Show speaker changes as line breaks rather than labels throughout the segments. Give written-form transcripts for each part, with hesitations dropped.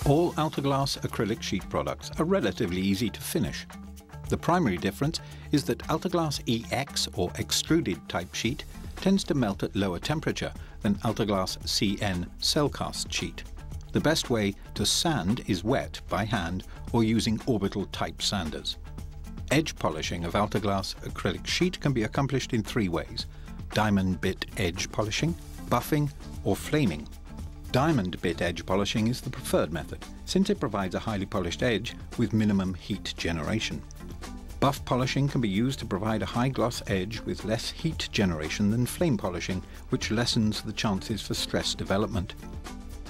All Altaglass acrylic sheet products are relatively easy to finish. The primary difference is that Altaglass EX or extruded type sheet tends to melt at lower temperature than Altaglass CN cell cast sheet. The best way to sand is wet by hand or using orbital type sanders. Edge polishing of Altaglass acrylic sheet can be accomplished in three ways: diamond bit edge polishing, buffing or flaming. Diamond bit edge polishing is the preferred method, since it provides a highly polished edge with minimum heat generation. Buff polishing can be used to provide a high gloss edge with less heat generation than flame polishing, which lessens the chances for stress development.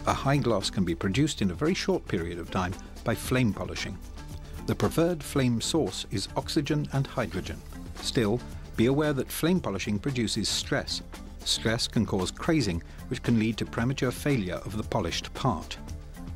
A high gloss can be produced in a very short period of time by flame polishing. The preferred flame source is oxygen and hydrogen. Still, be aware that flame polishing produces stress. Stress can cause crazing, which can lead to premature failure of the polished part.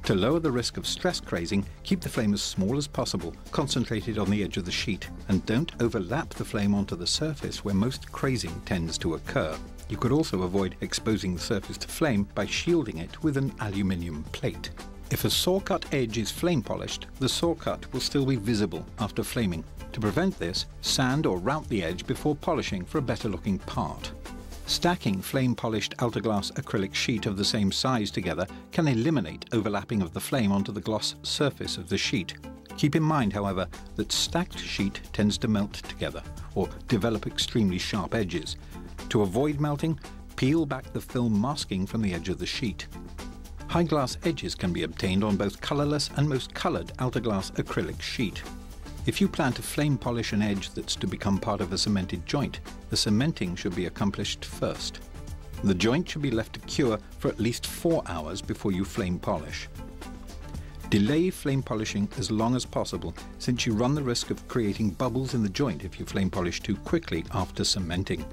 To lower the risk of stress crazing, keep the flame as small as possible, concentrated on the edge of the sheet, and don't overlap the flame onto the surface where most crazing tends to occur. You could also avoid exposing the surface to flame by shielding it with an aluminium plate. If a saw cut edge is flame polished, the saw cut will still be visible after flaming. To prevent this, sand or route the edge before polishing for a better looking part. Stacking flame-polished Altaglass acrylic sheet of the same size together can eliminate overlapping of the flame onto the gloss surface of the sheet. Keep in mind, however, that stacked sheet tends to melt together or develop extremely sharp edges. To avoid melting, peel back the film masking from the edge of the sheet. High gloss edges can be obtained on both colourless and most coloured Altaglass acrylic sheet. If you plan to flame polish an edge that's to become part of a cemented joint, the cementing should be accomplished first. The joint should be left to cure for at least 4 hours before you flame polish. Delay flame polishing as long as possible, since you run the risk of creating bubbles in the joint if you flame polish too quickly after cementing.